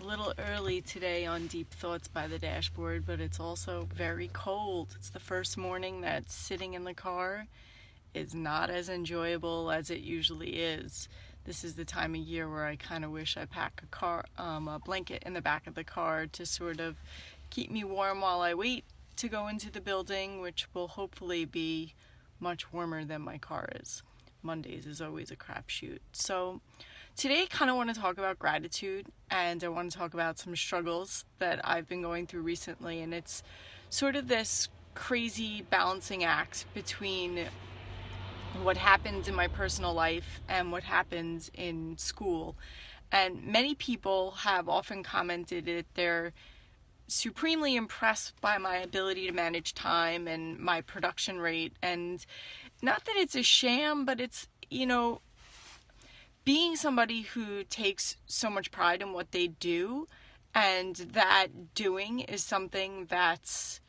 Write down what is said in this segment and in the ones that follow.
a little early today on Deep Thoughts by the Dashboard, but it's also very cold. It's the first morning that sitting in the car is not as enjoyable as it usually is. This is the time of year where I kind of wish I pack a blanket in the back of the car to sort of keep me warm while I wait to go into the building, which will hopefully be much warmer than my car is. Mondays is always a crapshoot. So today I kind of want to talk about gratitude, and I want to talk about some struggles that I've been going through recently, and it's sort of this crazy balancing act between what happens in my personal life and what happens in school. And many people have often commented that they're supremely impressed by my ability to manage time and my production rate. And not that it's a sham, but it's, being somebody who takes so much pride in what they do, and that doing is something that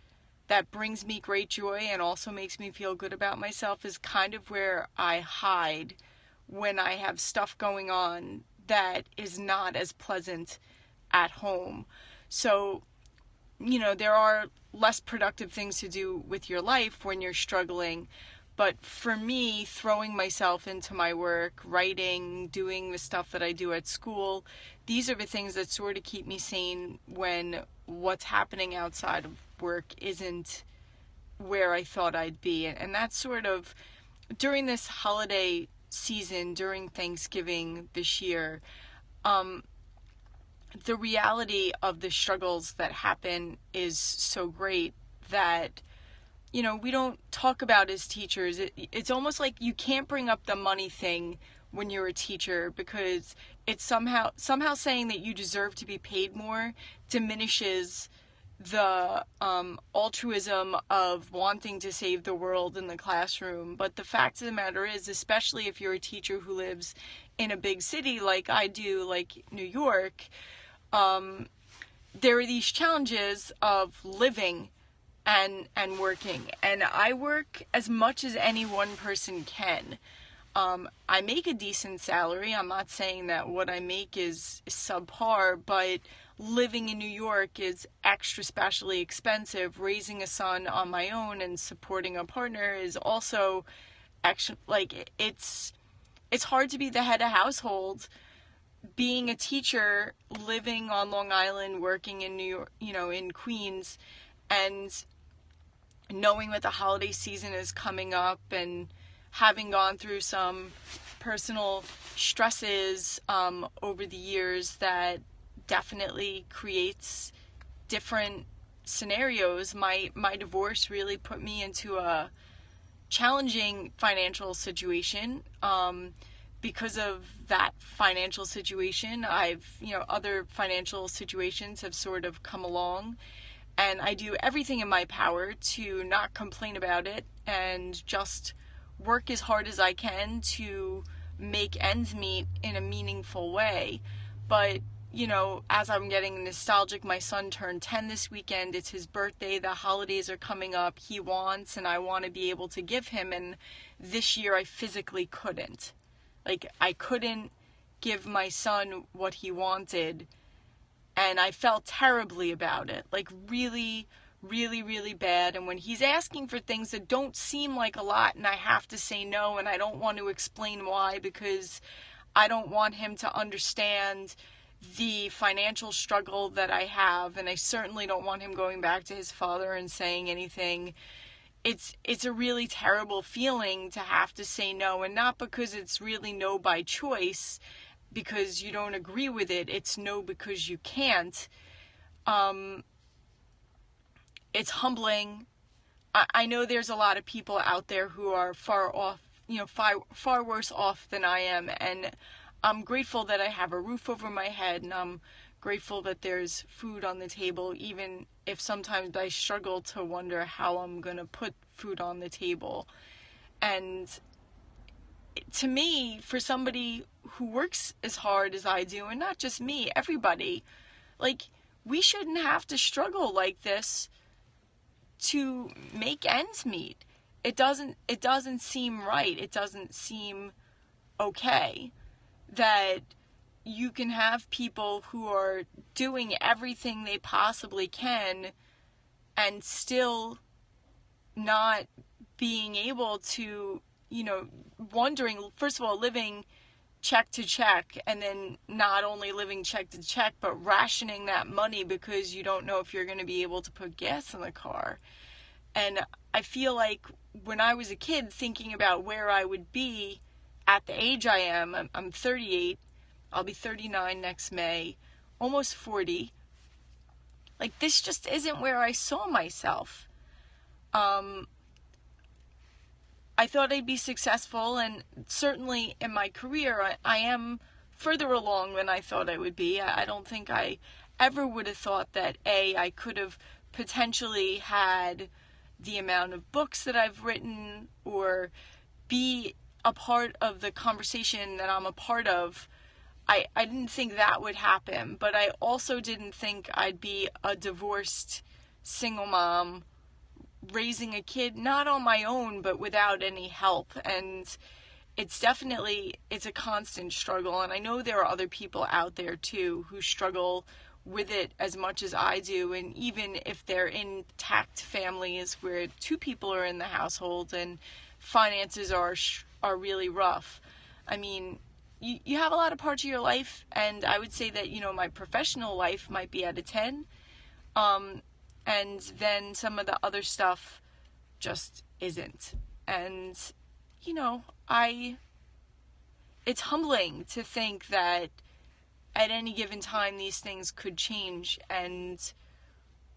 brings me great joy and also makes me feel good about myself, is kind of where I hide when I have stuff going on that is not as pleasant at home. So, there are less productive things to do with your life when you're struggling. But for me, throwing myself into my work, writing, doing the stuff that I do at school, these are the things that sort of keep me sane when what's happening outside of work isn't where I thought I'd be. And that's sort of during this holiday season, during Thanksgiving this year, the reality of the struggles that happen is so great that we don't talk about as teachers. It's almost like you can't bring up the money thing when you're a teacher, because it's somehow saying that you deserve to be paid more diminishes the altruism of wanting to save the world in the classroom. But the fact of the matter is, especially if you're a teacher who lives in a big city like I do, like New York, there are these challenges of living and working, and I work as much as any one person can. I make a decent salary. I'm not saying that what I make is subpar, but living in New York is extra specially expensive. Raising a son on my own and supporting a partner is also extra, it's hard to be the head of household. Being a teacher, living on Long Island, working in New York, in Queens, and knowing that the holiday season is coming up and having gone through some personal stresses over the years, that definitely creates different scenarios. My divorce really put me into a challenging financial situation. Because of that financial situation, other financial situations have sort of come along, and I do everything in my power to not complain about it and just work as hard as I can to make ends meet in a meaningful way. But, as I'm getting nostalgic, my son turned 10 this weekend. It's his birthday. The holidays are coming up. He wants, and I want to be able to give him. And this year I physically couldn't. I couldn't give my son what he wanted, and I felt terribly about it. Really, really, really bad. And when he's asking for things that don't seem like a lot, and I have to say no, and I don't want to explain why, because I don't want him to understand the financial struggle that I have, and I certainly don't want him going back to his father and saying anything. It's a really terrible feeling to have to say no, and not because it's really no by choice, because you don't agree with it. It's no because you can't. It's humbling. I know there's a lot of people out there who are far off, far worse off than I am, and I'm grateful that I have a roof over my head, and I'm grateful that there's food on the table, even if sometimes I struggle to wonder how I'm gonna put food on the table. And to me, for somebody who works as hard as I do, and not just me, everybody, we shouldn't have to struggle like this to make ends meet. It doesn't seem right. It doesn't seem okay that you can have people who are doing everything they possibly can and still not being able to, wondering, first of all, living check to check, and then not only living check to check, but rationing that money because you don't know if you're going to be able to put gas in the car. And I feel like when I was a kid, thinking about where I would be at the age I am, I'm 38, I'll be 39 next May, almost 40. Like, this just isn't where I saw myself. I thought I'd be successful, and certainly in my career, I am further along than I thought I would be. I don't think I ever would have thought that, I could have potentially had the amount of books that I've written, or be a part of the conversation that I'm a part of. I didn't think that would happen, but I also didn't think I'd be a divorced single mom raising a kid, not on my own, but without any help. And it's a constant struggle. And I know there are other people out there too who struggle with it as much as I do. And even if they're intact families where two people are in the household and finances are really rough. I mean, you have a lot of parts of your life, and I would say that, my professional life might be at a 10. And then some of the other stuff just isn't. And, it's humbling to think that at any given time these things could change and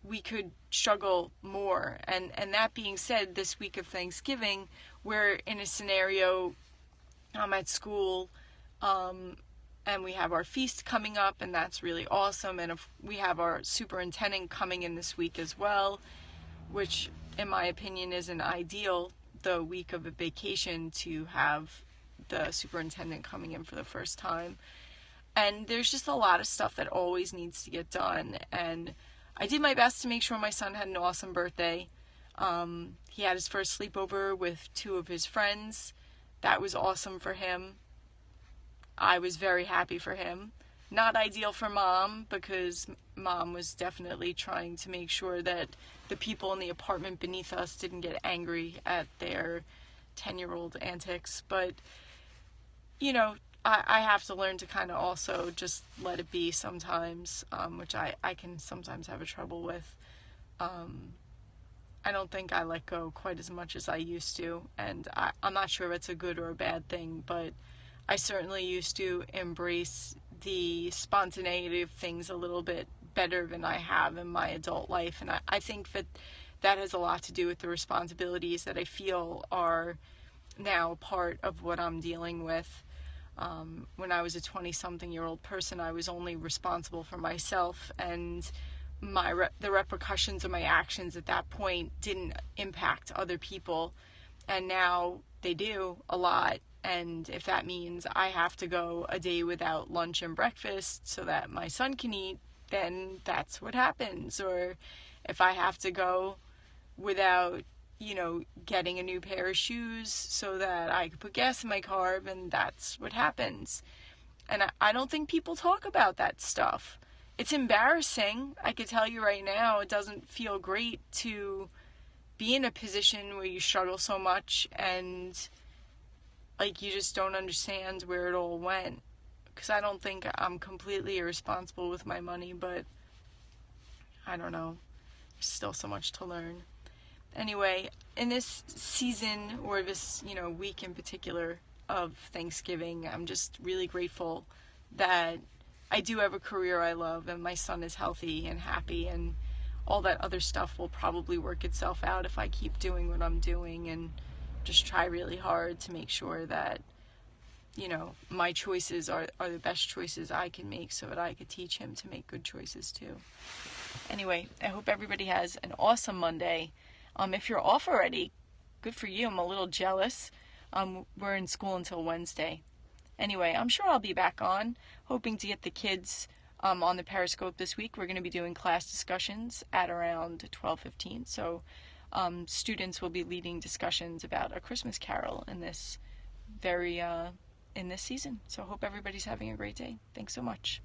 we could struggle more. And that being said, this week of Thanksgiving, we're in a scenario, I'm at school, and we have our feast coming up, and that's really awesome. And we have our superintendent coming in this week as well, which in my opinion isn't ideal, the week of a vacation, to have the superintendent coming in for the first time. And there's just a lot of stuff that always needs to get done. And I did my best to make sure my son had an awesome birthday. He had his first sleepover with two of his friends. That was awesome for him. I was very happy for him. Not ideal for Mom, because Mom was definitely trying to make sure that the people in the apartment beneath us didn't get angry at their 10-year-old antics. But, I have to learn to kind of also just let it be sometimes, which I can sometimes have a trouble with. I don't think I let go quite as much as I used to, and I'm not sure if it's a good or a bad thing, but I certainly used to embrace the spontaneity of things a little bit better than I have in my adult life. And I think that has a lot to do with the responsibilities that I feel are now part of what I'm dealing with. When I was a 20-something-year-old person, I was only responsible for myself, and the repercussions of my actions at that point didn't impact other people. And now they do a lot. And if that means I have to go a day without lunch and breakfast so that my son can eat, then that's what happens. Or if I have to go without, getting a new pair of shoes so that I could put gas in my car, then that's what happens. And I don't think people talk about that stuff. It's embarrassing. I could tell you right now, it doesn't feel great to be in a position where you struggle so much and you just don't understand where it all went. Because I don't think I'm completely irresponsible with my money, but I don't know. There's still so much to learn. Anyway, in this season, or this, week in particular of Thanksgiving, I'm just really grateful that I do have a career I love, and my son is healthy and happy, and all that other stuff will probably work itself out if I keep doing what I'm doing and just try really hard to make sure that, my choices are the best choices I can make, so that I could teach him to make good choices too. Anyway, I hope everybody has an awesome Monday. If you're off already, good for you. I'm a little jealous. We're in school until Wednesday. Anyway, I'm sure I'll be back on, hoping to get the kids on the Periscope this week. We're going to be doing class discussions at around 12:15. So students will be leading discussions about A Christmas Carol in this very in this season. So I hope everybody's having a great day. Thanks so much.